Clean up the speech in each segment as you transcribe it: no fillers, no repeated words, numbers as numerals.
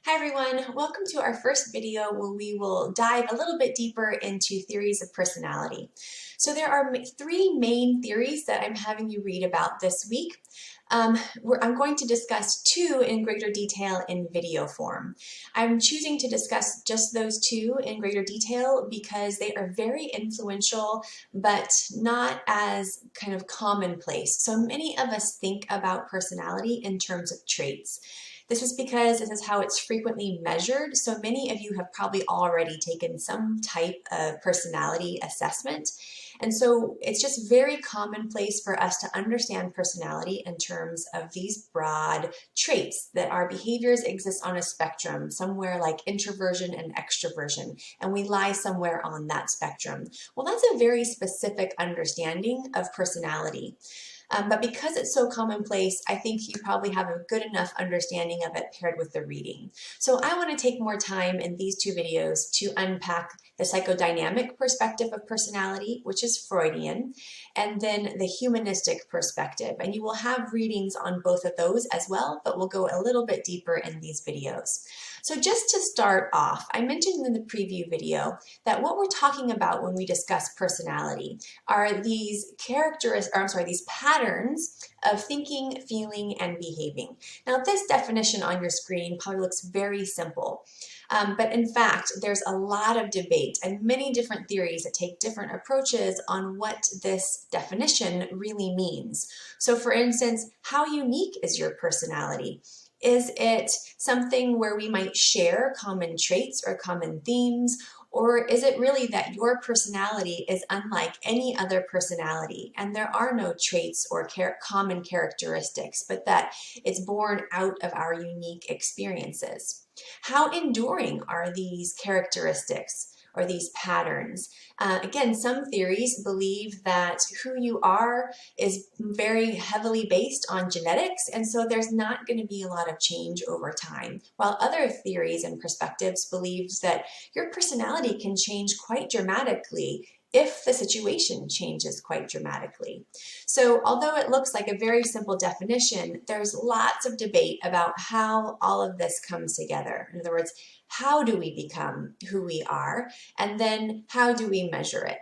Hi everyone, welcome to our first video where we will dive a little bit deeper into theories of personality. So there are three main theories that I'm having you read about this week. I'm going to discuss two in greater detail in video form. I'm choosing to discuss just those two in greater detail because they are very influential but not as kind of commonplace. So many of us think about personality in terms of traits. This is because this is how it's frequently measured. So many of you have probably already taken some type of personality assessment. And so it's just very commonplace for us to understand personality in terms of these broad traits that our behaviors exist on a spectrum, somewhere like introversion and extroversion, and we lie somewhere on that spectrum. Well, that's a very specific understanding of personality. But because it's so commonplace, I think you probably have a good enough understanding of it paired with the reading. So I want to take more time in these two videos to unpack the psychodynamic perspective of personality, which is Freudian, and then the humanistic perspective. And you will have readings on both of those as well, but we'll go a little bit deeper in these videos. So just to start off, I mentioned in the preview video that what we're talking about when we discuss personality are these these patterns of thinking, feeling, and behaving. Now, this definition on your screen probably looks very simple. But in fact, there's a lot of debate and many different theories that take different approaches on what this definition really means. So for instance, how unique is your personality? Is it something where we might share common traits or common themes? Or is it really that your personality is unlike any other personality and there are no traits or common characteristics, but that it's born out of our unique experiences? How enduring are these characteristics or these patterns? Again, some theories believe that who you are is very heavily based on genetics, and so there's not going to be a lot of change over time, while other theories and perspectives believe that your personality can change quite dramatically if the situation changes quite dramatically. So although it looks like a very simple definition, there's lots of debate about how all of this comes together. In other words, how do we become who we are? And then how do we measure it?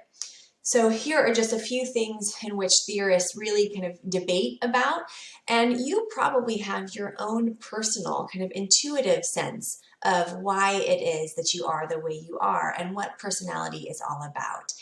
So here are just a few things in which theorists really kind of debate about, and you probably have your own personal kind of intuitive sense of why it is that you are the way you are and what personality is all about.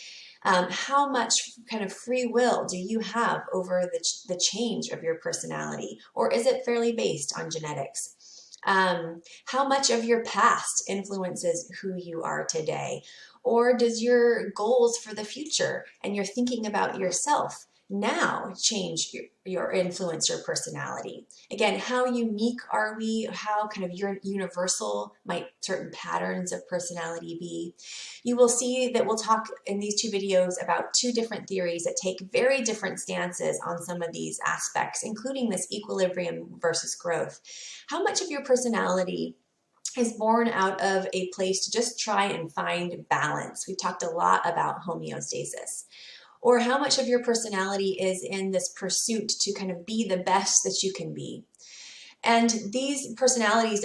How much kind of free will do you have over the change of your personality, or is it fairly based on genetics? How much of your past influences who you are today? Or does your goals for the future and your thinking about yourself now change your influence your personality? Again, how unique are we? How kind of universal might certain patterns of personality be? You will see that we'll talk in these two videos about two different theories that take very different stances on some of these aspects, including this equilibrium versus growth. How much of your personality is born out of a place to just try and find balance? We've talked a lot about homeostasis. Or how much of your personality is in this pursuit to kind of be the best that you can be? And these personalities,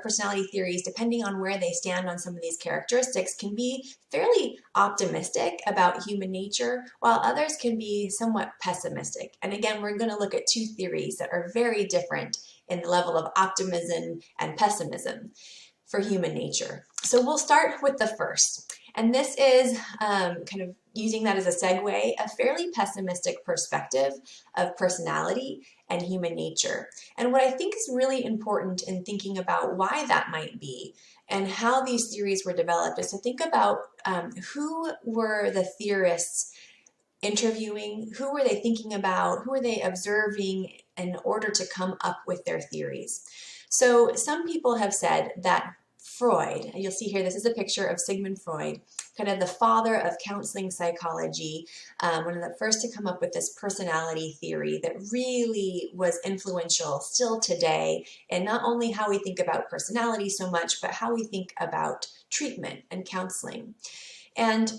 personality theories, depending on where they stand on some of these characteristics, can be fairly optimistic about human nature, while others can be somewhat pessimistic. And again, we're going to look at two theories that are very different in the level of optimism and pessimism for human nature. So we'll start with the first. And this is kind of using that as a segue, a fairly pessimistic perspective of personality and human nature. And what I think is really important in thinking about why that might be and how these theories were developed is to think about who were the theorists interviewing, who were they thinking about, who were they observing in order to come up with their theories. So some people have said that Freud, and you'll see here, this is a picture of Sigmund Freud, kind of the father of counseling psychology, one of the first to come up with this personality theory that really was influential still today in not only how we think about personality so much, but how we think about treatment and counseling. And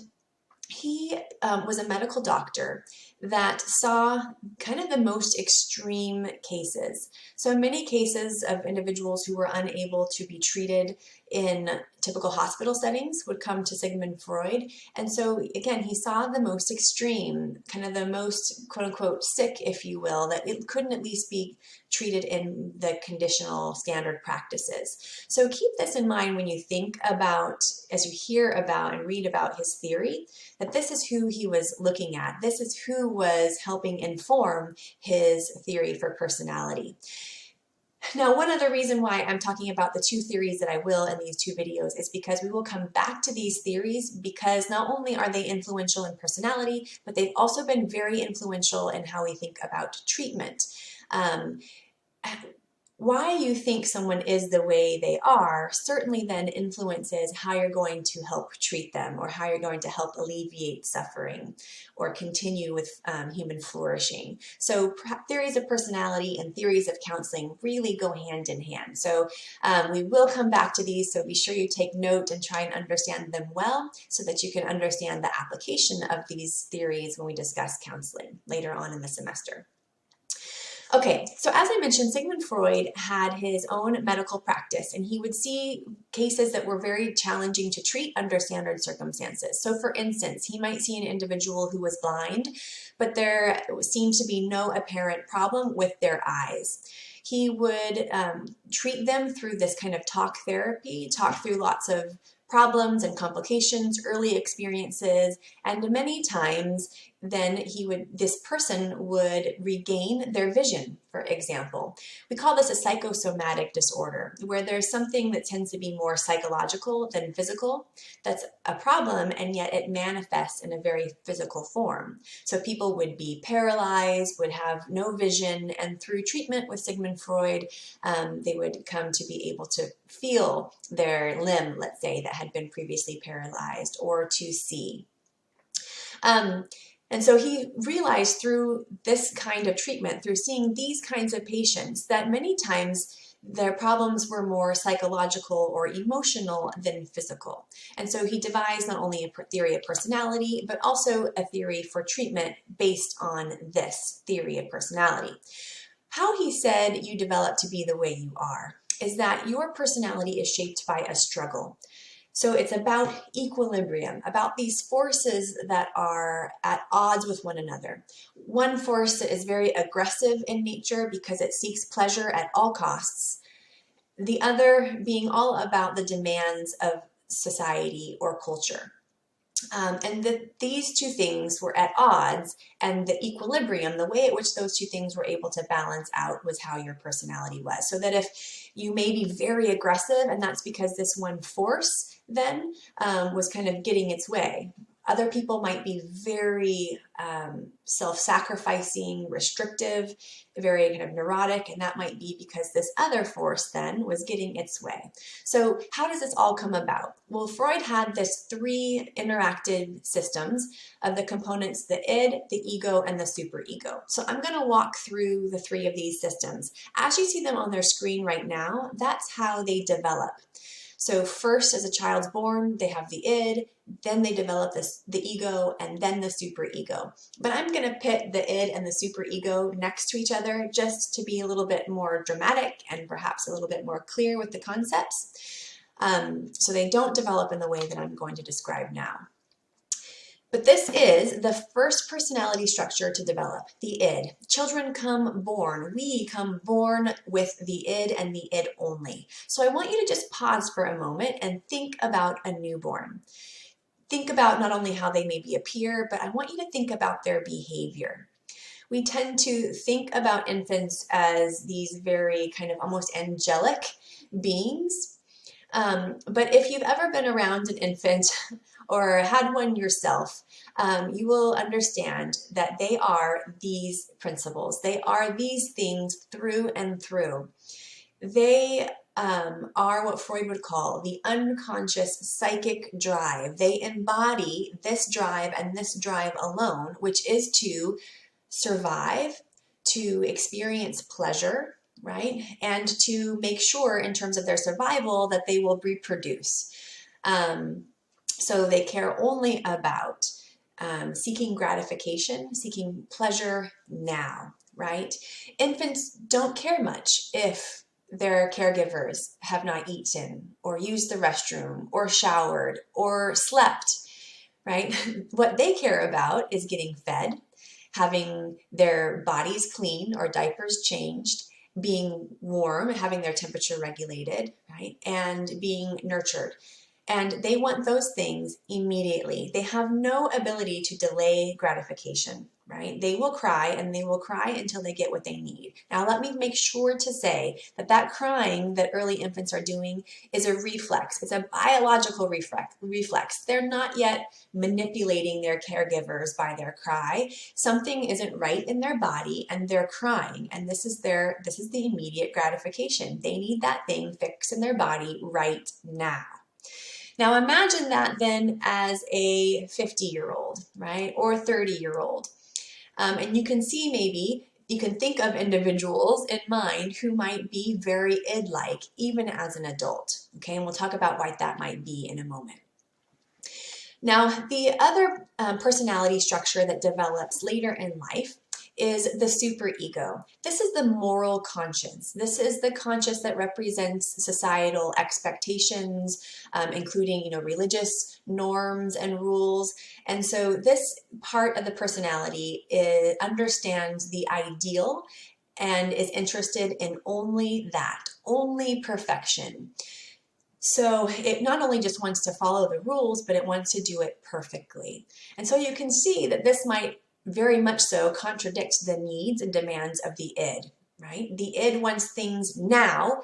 he was a medical doctor, that saw kind of the most extreme cases. So in many cases of individuals who were unable to be treated in typical hospital settings would come to Sigmund Freud. And so again, he saw the most extreme, kind of the most quote unquote sick, if you will, that it couldn't at least be treated in the conditional standard practices. So keep this in mind when you think about, as you hear about and read about his theory, that this is who he was looking at. This is who was helping inform his theory for personality. Now, one other reason why I'm talking about the two theories that I will in these two videos is because we will come back to these theories because not only are they influential in personality, but they've also been very influential in how we think about treatment. Why you think someone is the way they are certainly then influences how you're going to help treat them or how you're going to help alleviate suffering or continue with human flourishing. So theories of personality and theories of counseling really go hand in hand. So we will come back to these, so be sure you take note and try and understand them well so that you can understand the application of these theories when we discuss counseling later on in the semester. Okay, so as I mentioned, Sigmund Freud had his own medical practice, and he would see cases that were very challenging to treat under standard circumstances. So for instance, he might see an individual who was blind, but there seemed to be no apparent problem with their eyes. He would treat them through this kind of talk therapy, talk through lots of problems and complications, early experiences, and many times then this person would regain their vision, for example. We call this a psychosomatic disorder, where there's something that tends to be more psychological than physical that's a problem, and yet it manifests in a very physical form. So people would be paralyzed, would have no vision, and through treatment with Sigmund Freud, they would come to be able to feel their limb, let's say, that had been previously paralyzed, or to see. And so he realized through this kind of treatment, through seeing these kinds of patients, that many times their problems were more psychological or emotional than physical. And so he devised not only a theory of personality, but also a theory for treatment based on this theory of personality. How he said you develop to be the way you are is that your personality is shaped by a struggle. So it's about equilibrium, about these forces that are at odds with one another. One force is very aggressive in nature because it seeks pleasure at all costs. The other being all about the demands of society or culture. These two things were at odds, and the equilibrium, the way at which those two things were able to balance out, was how your personality was. So that if you may be very aggressive, and that's because this one force then was kind of getting its way. Other people might be very self-sacrificing, restrictive, very kind of neurotic, and that might be because this other force then was getting its way. So how does this all come about? Well, Freud had this three interactive systems of the components, the id, the ego, and the superego. So I'm going to walk through the three of these systems. As you see them on their screen right now, that's how they develop. So first, as a child's born, they have the id, then they develop the ego, and then the superego. But I'm going to pit the id and the superego next to each other just to be a little bit more dramatic and perhaps a little bit more clear with the concepts. So they don't develop in the way that I'm going to describe now. But this is the first personality structure to develop, the id. Children come born. We come born with the id and the id only. So I want you to just pause for a moment and think about a newborn. Think about not only how they maybe appear, but I want you to think about their behavior. We tend to think about infants as these very kind of almost angelic beings. But if you've ever been around an infant or had one yourself, you will understand that they are these principles. They are these things through and through. They are what Freud would call the unconscious psychic drive. They embody this drive and this drive alone, which is to survive, to experience pleasure, right? And to make sure in terms of their survival that they will reproduce. So they care only about seeking gratification, seeking pleasure now, right? Infants don't care much if their caregivers have not eaten or used the restroom or showered or slept, right? What they care about is getting fed, having their bodies clean or diapers changed, being warm, having their temperature regulated, right? And being nurtured. And they want those things immediately. They have no ability to delay gratification, right? They will cry and they will cry until they get what they need. Now, let me make sure to say that that crying that early infants are doing is a reflex. It's a biological reflex. They're not yet manipulating their caregivers by their cry. Something isn't right in their body and they're crying. And this is the immediate gratification. They need that thing fixed in their body right now. Now imagine that then as a 50-year-old, right, or 30-year-old. And you can see maybe, you can think of individuals in mind who might be very id-like, even as an adult, okay? And we'll talk about why that might be in a moment. Now, the other personality structure that develops later in life is the superego. This is the moral conscience. This is the conscience that represents societal expectations, including, religious norms and rules. And so this part of the personality understands the ideal and is interested in only that, only perfection. So it not only just wants to follow the rules, but it wants to do it perfectly. And so you can see that this might very much so contradict the needs and demands of the id, right? The id wants things now,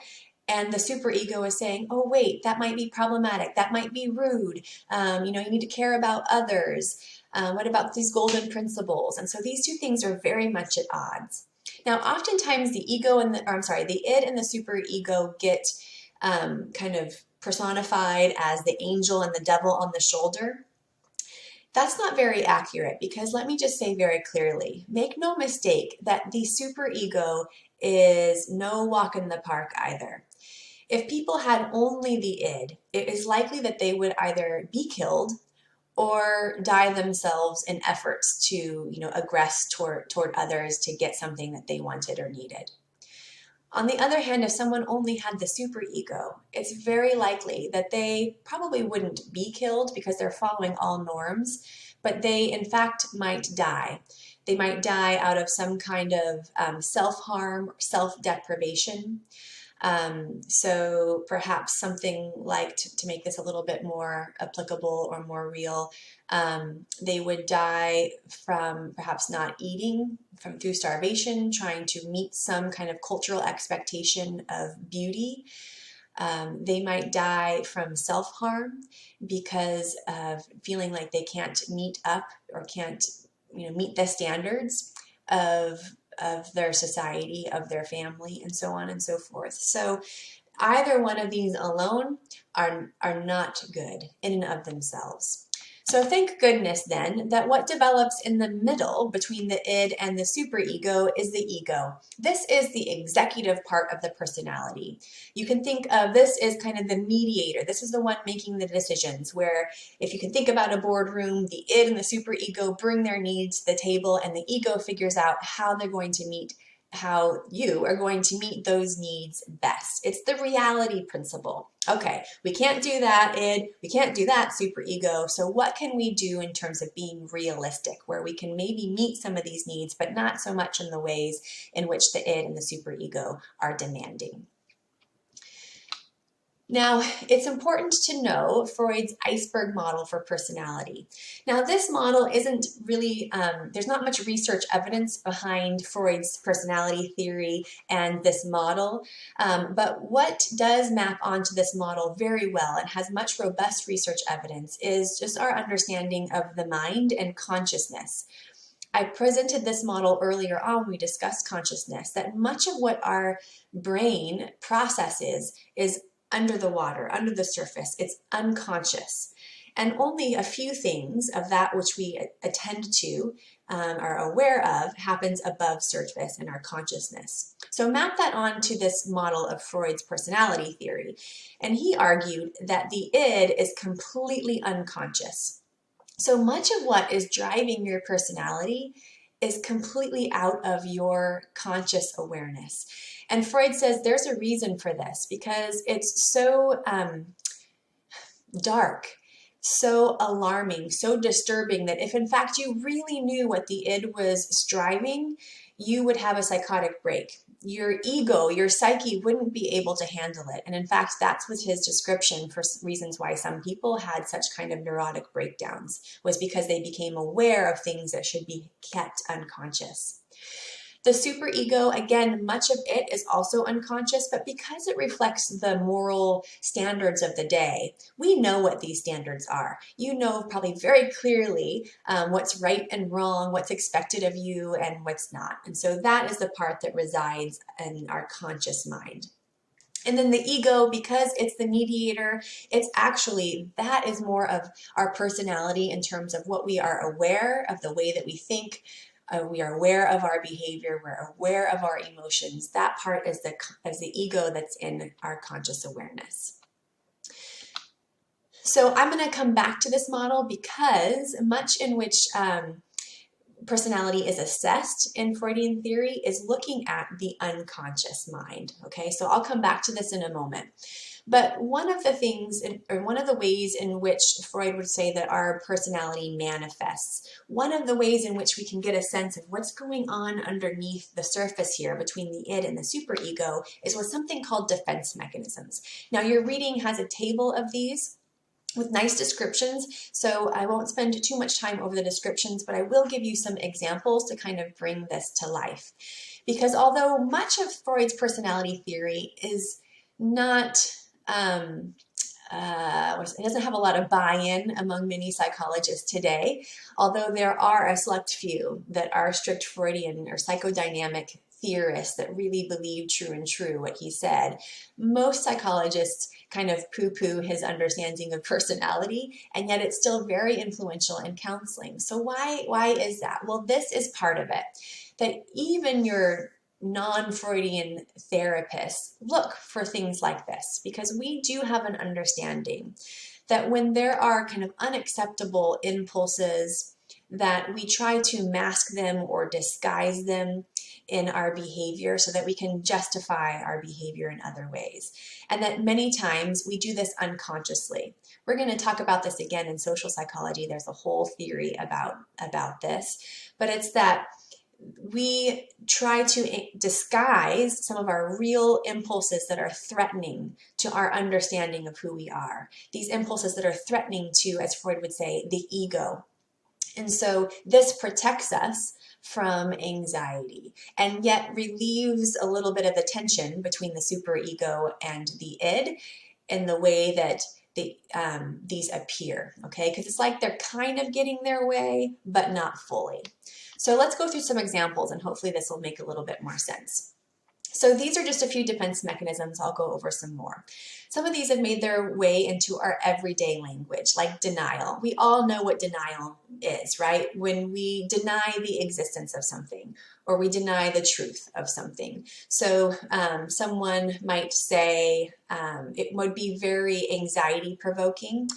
and the superego is saying, oh, wait, that might be problematic. That might be rude. You need to care about others. What about these golden principles? And so these two things are very much at odds. Now, oftentimes the id and the superego get kind of personified as the angel and the devil on the shoulder. That's not very accurate, because let me just say very clearly, make no mistake that the superego is no walk in the park either. If people had only the id, it is likely that they would either be killed or die themselves in efforts to, aggress toward others to get something that they wanted or needed. On the other hand, if someone only had the superego, it's very likely that they probably wouldn't be killed because they're following all norms, but they in fact might die. They might die out of some kind of self-harm or self-deprivation. So perhaps something like, to make this a little bit more applicable or more real, they would die from perhaps not eating, through starvation, trying to meet some kind of cultural expectation of beauty. They might die from self-harm because of feeling like they can't meet up or can't meet the standards of their society, of their family, and so on and so forth. So either one of these alone are not good in and of themselves. So thank goodness then that what develops in the middle between the id and the superego is the ego. This is the executive part of the personality. You can think of this as kind of the mediator. This is the one making the decisions, where if you can think about a boardroom, the id and the superego bring their needs to the table, and the ego figures out how you are going to meet those needs best. It's the reality principle. Okay, we can't do that id, we can't do that superego, so what can we do in terms of being realistic, where we can maybe meet some of these needs, but not so much in the ways in which the id and the superego are demanding? Now, it's important to know Freud's iceberg model for personality. Now, this model isn't really, there's not much research evidence behind Freud's personality theory and this model, but what does map onto this model very well and has much robust research evidence is just our understanding of the mind and consciousness. I presented this model earlier on when we discussed consciousness, that much of what our brain processes is under the water, under the surface. It's unconscious. And only a few things of that which we attend to, are aware of, happens above surface in our consciousness. So map that onto this model of Freud's personality theory. And he argued that the id is completely unconscious. So much of what is driving your personality is completely out of your conscious awareness. And Freud says there's a reason for this because it's so dark, so alarming, so disturbing that if in fact you really knew what the id was striving, you would have a psychotic break. Your ego, your psyche wouldn't be able to handle it. And in fact, that's was his description for reasons why some people had such kind of neurotic breakdowns, was because they became aware of things that should be kept unconscious. The superego, again, much of it is also unconscious, but because it reflects the moral standards of the day, we know what these standards are. You know probably very clearly what's right and wrong, what's expected of you, and what's not. And so that is the part that resides in our conscious mind. And then the ego, because it's the mediator, it's actually, that is more of our personality in terms of what we are aware of, the way that we think. We are aware of our behavior. We're aware of our emotions. That part is the ego that's in our conscious awareness. So I'm going to come back to this model because much in which personality is assessed in Freudian theory is looking at the unconscious mind. Okay, so I'll come back to this in a moment. But one of the things, or one of the ways in which Freud would say that our personality manifests, one of the ways in which we can get a sense of what's going on underneath the surface here between the id and the superego is with something called defense mechanisms. Now, your reading has a table of these with nice descriptions, so I won't spend too much time over the descriptions, but I will give you some examples to kind of bring this to life. Because although much of Freud's personality theory is not it doesn't have a lot of buy-in among many psychologists today, although there are a select few that are strict Freudian or psychodynamic theorists that really believe true and true what he said. Most psychologists kind of poo-poo his understanding of personality, and yet it's still very influential in counseling. So why is that? Well, this is part of it, that even your non-Freudian therapists look for things like this, because we do have an understanding that when there are kind of unacceptable impulses, that we try to mask them or disguise them in our behavior so that we can justify our behavior in other ways. And that many times we do this unconsciously. We're going to talk about this again in social psychology. There's a whole theory about this, but it's that we try to disguise some of our real impulses that are threatening to our understanding of who we are. These impulses that are threatening to, as Freud would say, the ego. And so this protects us from anxiety and yet relieves a little bit of the tension between the superego and the id in the way that these appear, okay? Because it's like they're kind of getting their way, but not fully. So let's go through some examples and hopefully this will make a little bit more sense. So these are just a few defense mechanisms. I'll go over some more. Some of these have made their way into our everyday language, like denial. We all know what denial is, right? When we deny the existence of something or we deny the truth of something. So someone might say it would be very anxiety provoking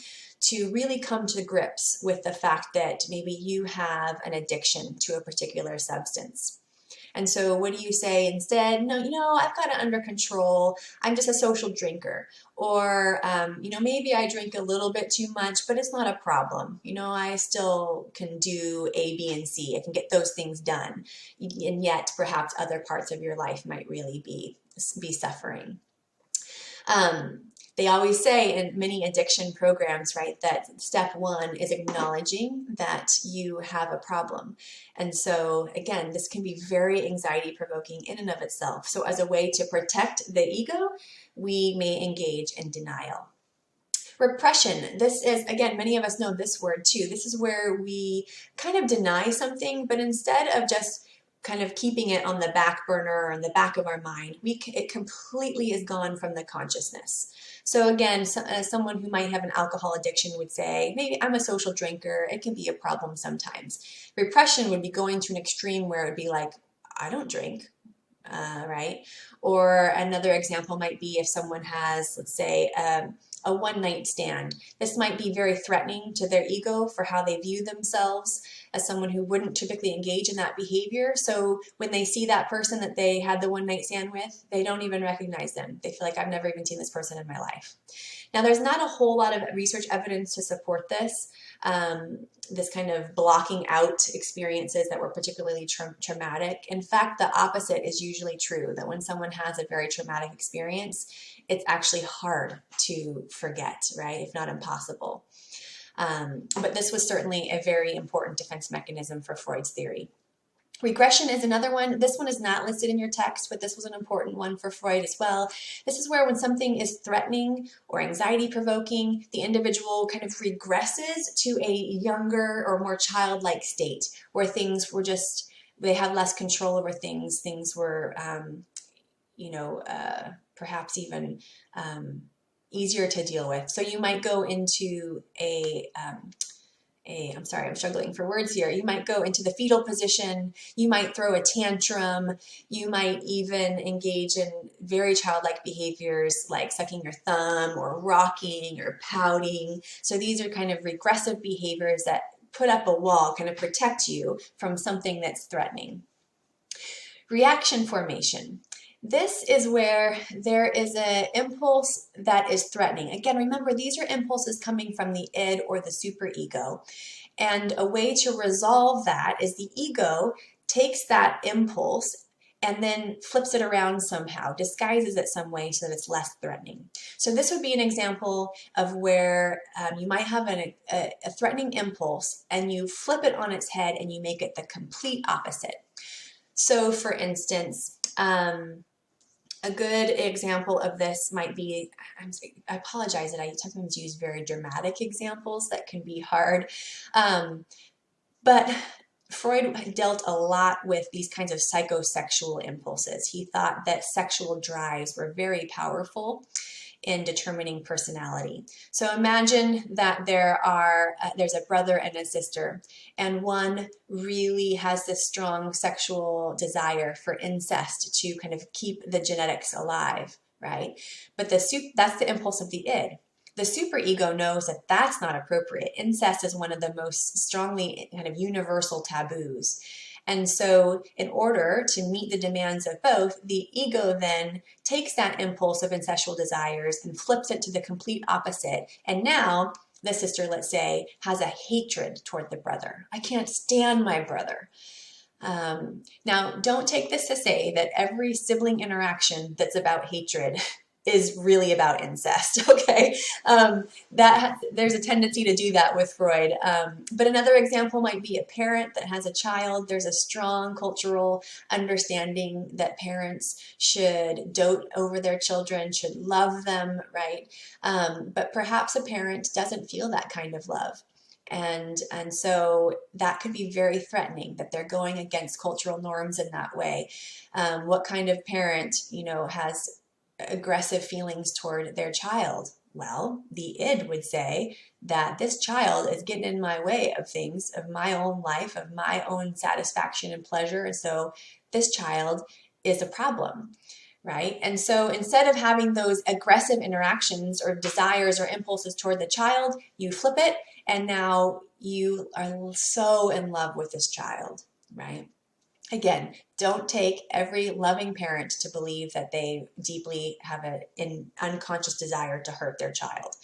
to really come to grips with the fact that maybe you have an addiction to a particular substance. And so what do you say instead? No, I've got it under control. I'm just a social drinker. Or, maybe I drink a little bit too much, but it's not a problem. I still can do A, B, and C. I can get those things done. And yet perhaps other parts of your life might really be suffering. They always say in many addiction programs, right, that step one is acknowledging that you have a problem. And so, again, this can be very anxiety provoking in and of itself. So as a way to protect the ego, we may engage in denial. Repression. This is, again, many of us know this word too. This is where we kind of deny something, but instead of just kind of keeping it on the back burner or in the back of our mind, it completely is gone from the consciousness. So again, someone who might have an alcohol addiction would say, maybe I'm a social drinker. It can be a problem sometimes. Repression would be going to an extreme where it would be like, I don't drink. right? Or another example might be if someone has, let's say, a one-night stand. This might be very threatening to their ego for how they view themselves as someone who wouldn't typically engage in that behavior. So when they see that person that they had the one-night stand with, they don't even recognize them. They feel like, I've never even seen this person in my life. Now, there's not a whole lot of research evidence to support this, this kind of blocking out experiences that were particularly traumatic. In fact, the opposite is usually true, that when someone has a very traumatic experience, it's actually hard to forget, right? If not impossible. But this was certainly a very important defense mechanism for Freud's theory. Regression is another one. This one is not listed in your text, but this was an important one for Freud as well. This is where when something is threatening or anxiety provoking, the individual kind of regresses to a younger or more childlike state where things were just, they had less control over things. Things were, perhaps even easier to deal with. So you might go into I'm sorry, I'm struggling for words here. You might go into the fetal position, you might throw a tantrum, you might even engage in very childlike behaviors like sucking your thumb or rocking or pouting. So these are kind of regressive behaviors that put up a wall, kind of protect you from something that's threatening. Reaction formation. This is where there is an impulse that is threatening. Again, remember, these are impulses coming from the id or the superego. And a way to resolve that is the ego takes that impulse and then flips it around somehow, disguises it some way so that it's less threatening. So this would be an example of where you might have a threatening impulse and you flip it on its head and you make it the complete opposite. So for instance, a good example of this might be, I apologize that I sometimes use very dramatic examples that can be hard, but Freud dealt a lot with these kinds of psychosexual impulses. He thought that sexual drives were very powerful in determining personality. So imagine that there's a brother and a sister, and one really has this strong sexual desire for incest to kind of keep the genetics alive, right? But that's the impulse of the id. The superego knows that that's not appropriate. Incest is one of the most strongly kind of universal taboos. And so in order to meet the demands of both, the ego then takes that impulse of incestual desires and flips it to the complete opposite. And now the sister, let's say, has a hatred toward the brother. I can't stand my brother. Now, don't take this to say that every sibling interaction that's about hatred is really about incest, okay? There's a tendency to do that with Freud. But another example might be a parent that has a child. There's a strong cultural understanding that parents should dote over their children, should love them, right? But perhaps a parent doesn't feel that kind of love. And so that could be very threatening, that they're going against cultural norms in that way. What kind of parent, has aggressive feelings toward their child? Well, the id would say that this child is getting in my way of things, of my own life, of my own satisfaction and pleasure. And so this child is a problem, right? And so instead of having those aggressive interactions or desires or impulses toward the child, you flip it, and now you are so in love with this child, right? Again, don't take every loving parent to believe that they deeply have an unconscious desire to hurt their child,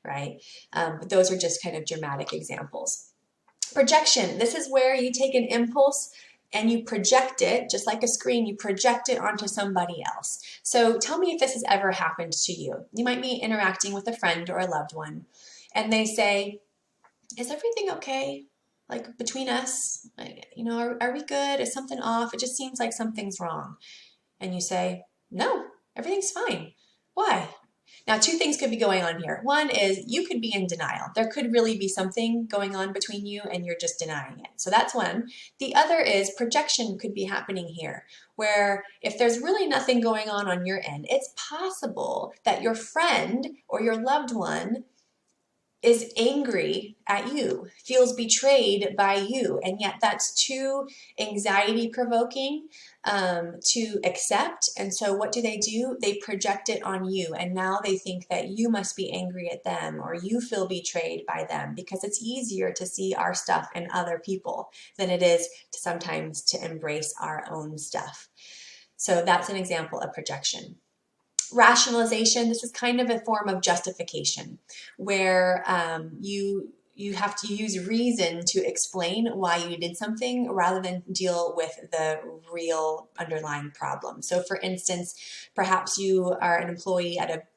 right? But those are just kind of dramatic examples. Projection. This is where you take an impulse and you project it, just like a screen, you project it onto somebody else. So tell me if this has ever happened to you. You might be interacting with a friend or a loved one, and they say, "Is everything okay? Like between us, are we good? Is something off? It just seems like something's wrong." And you say, "No, everything's fine." Why? Now, two things could be going on here. One is you could be in denial. There could really be something going on between you and you're just denying it. So that's one. The other is projection could be happening here, where if there's really nothing going on your end, it's possible that your friend or your loved one is angry at you, feels betrayed by you, and yet that's too anxiety provoking to accept. And so what do? They project it on you. And now they think that you must be angry at them or you feel betrayed by them, because it's easier to see our stuff in other people than it is to sometimes to embrace our own stuff. So that's an example of projection. Rationalization, this is kind of a form of justification where you have to use reason to explain why you did something rather than deal with the real underlying problem. So for instance, perhaps you are an employee at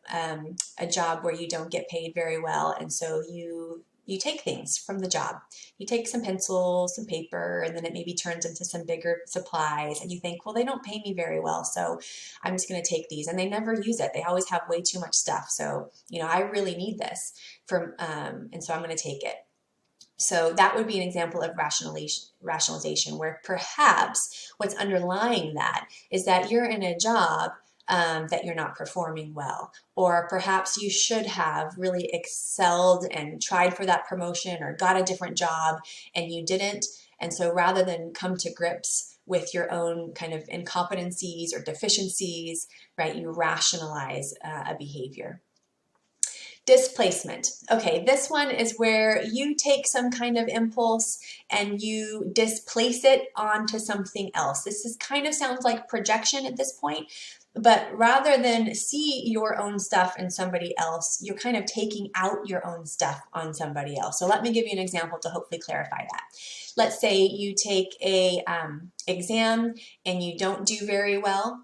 a job where you don't get paid very well, and so you take things from the job. You take some pencils, some paper, and then it maybe turns into some bigger supplies, and you think, well, they don't pay me very well, so I'm just going to take these. And they never use it. They always have way too much stuff. So, I really need this, and so I'm going to take it. So that would be an example of rationalization, where perhaps what's underlying that is that you're in a job that you're not performing well, or perhaps you should have really excelled and tried for that promotion or got a different job and you didn't. And so rather than come to grips with your own kind of incompetencies or deficiencies, right, you rationalize a behavior. Displacement. Okay, this one is where you take some kind of impulse and you displace it onto something else. This is kind of sounds like projection at this point, but rather than see your own stuff in somebody else, you're kind of taking out your own stuff on somebody else. So let me give you an example to hopefully clarify that. Let's say you take a exam and you don't do very well.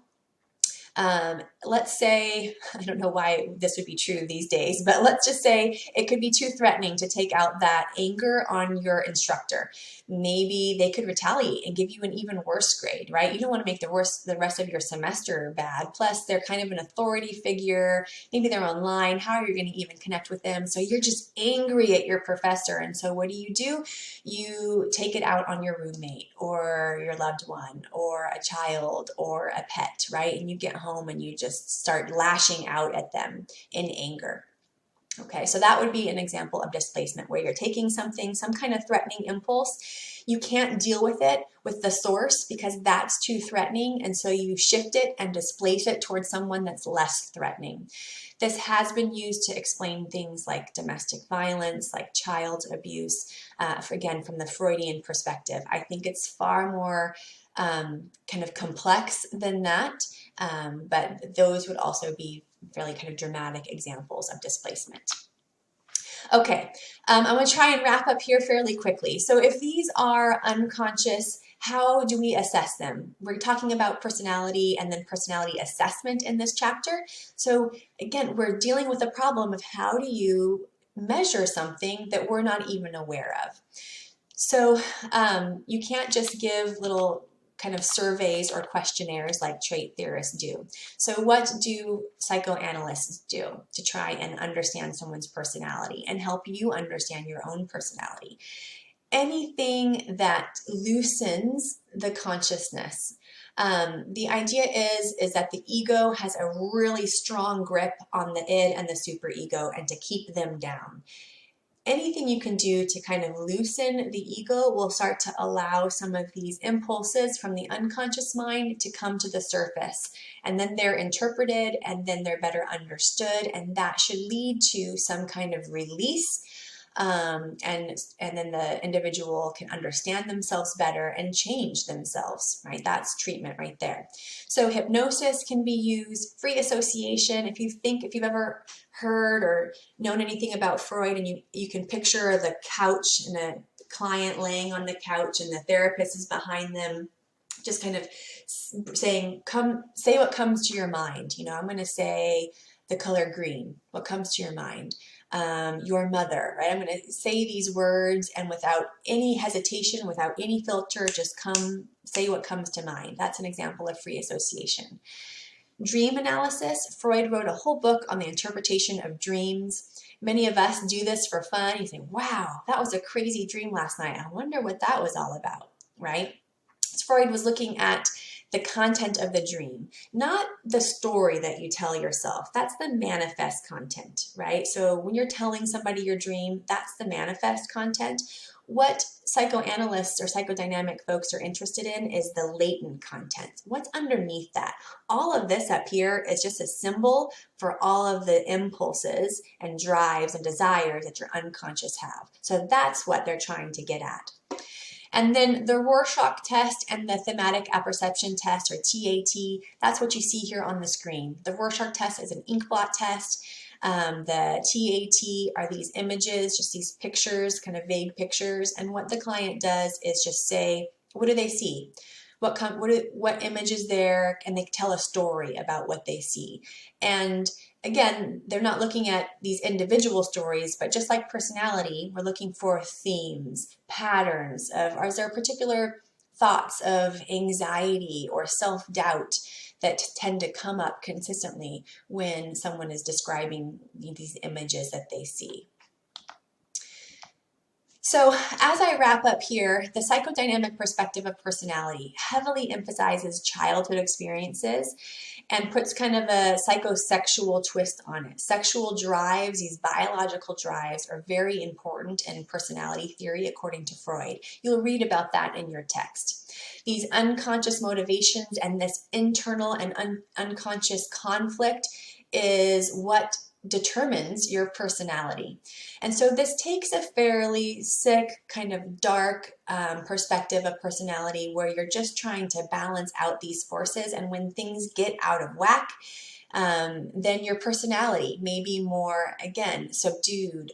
Let's say, I don't know why this would be true these days, but let's just say it could be too threatening to take out that anger on your instructor. Maybe they could retaliate and give you an even worse grade, right? You don't want to make the rest of your semester bad. Plus, they're kind of an authority figure. Maybe they're online. How are you going to even connect with them? So you're just angry at your professor. And so what do? You take it out on your roommate or your loved one or a child or a pet, right? And you get home and you just start lashing out at them in anger. Okay, so that would be an example of displacement, where you're taking something, some kind of threatening impulse. You can't deal with it with the source because that's too threatening, and so you shift it and displace it towards someone that's less threatening. This has been used to explain things like domestic violence, like child abuse, again, from the Freudian perspective. I think it's far more kind of complex than that, but those would also be fairly kind of dramatic examples of displacement. Okay, I'm going to try and wrap up here fairly quickly. So if these are unconscious, how do we assess them? We're talking about personality and then personality assessment in this chapter. So again, we're dealing with the problem of how do you measure something that we're not even aware of. So you can't just give little kind of surveys or questionnaires like trait theorists do. So what do psychoanalysts do to try and understand someone's personality and help you understand your own personality? Anything that loosens the consciousness. The idea is that the ego has a really strong grip on the id and the superego and to keep them down. Anything you can do to kind of loosen the ego will start to allow some of these impulses from the unconscious mind to come to the surface. And then they're interpreted and then they're better understood. And that should lead to some kind of release. And then the individual can understand themselves better and change themselves, right? That's treatment right there. So hypnosis can be used, free association. If you've ever heard or known anything about Freud, and you can picture the couch and a client laying on the couch and the therapist is behind them, just kind of saying, say what comes to your mind. I'm going to say the color green. What comes to your mind? Your mother, right? I'm going to say these words and without any hesitation, without any filter, just say what comes to mind. That's an example of free association. Dream analysis. Freud wrote a whole book on the interpretation of dreams. Many of us do this for fun. You think, wow, that was a crazy dream last night. I wonder what that was all about, right? Freud was looking at the content of the dream, not the story that you tell yourself. That's the manifest content, right? So when you're telling somebody your dream, that's the manifest content. What psychoanalysts or psychodynamic folks are interested in is the latent content. What's underneath that? All of this up here is just a symbol for all of the impulses and drives and desires that your unconscious have. So that's what they're trying to get at. And then the Rorschach test and the thematic apperception test, or TAT, that's what you see here on the screen. The Rorschach test is an inkblot test. The TAT are these images, just these pictures, kind of vague pictures. And what the client does is just say, what do they see? What image is there? And they tell a story about what they see. And again, they're not looking at these individual stories, but just like personality, we're looking for themes, patterns of, is there particular thoughts of anxiety or self-doubt that tend to come up consistently when someone is describing these images that they see. So as I wrap up here, the psychodynamic perspective of personality heavily emphasizes childhood experiences and puts kind of a psychosexual twist on it. Sexual drives, these biological drives, are very important in personality theory according to Freud. You'll read about that in your text. These unconscious motivations and this internal and unconscious conflict is what determines your personality. And so this takes a fairly sick, kind of dark perspective of personality where you're just trying to balance out these forces, and when things get out of whack, then your personality may be more, again, subdued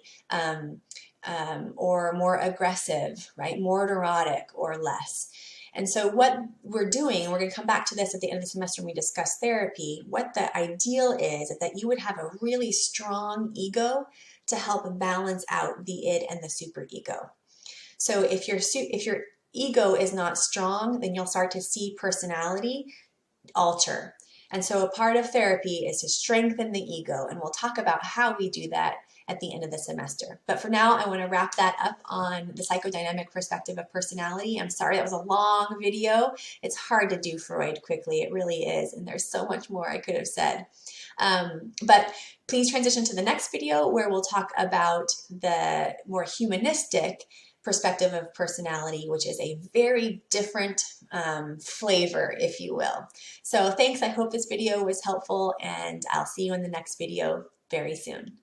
or more aggressive, right? More neurotic or less. And so what we're doing, we're going to come back to this at the end of the semester when we discuss therapy, what the ideal is that you would have a really strong ego to help balance out the id and the superego. So if your ego is not strong, then you'll start to see personality alter. And so a part of therapy is to strengthen the ego, and we'll talk about how we do that at the end of the semester. But for now, I want to wrap that up on the psychodynamic perspective of personality. I'm sorry that was a long video. It's hard to do Freud quickly. It really is. And there's so much more I could have said. But please transition to the next video where we'll talk about the more humanistic perspective of personality, which is a very different flavor, if you will. So thanks. I hope this video was helpful, and I'll see you in the next video very soon.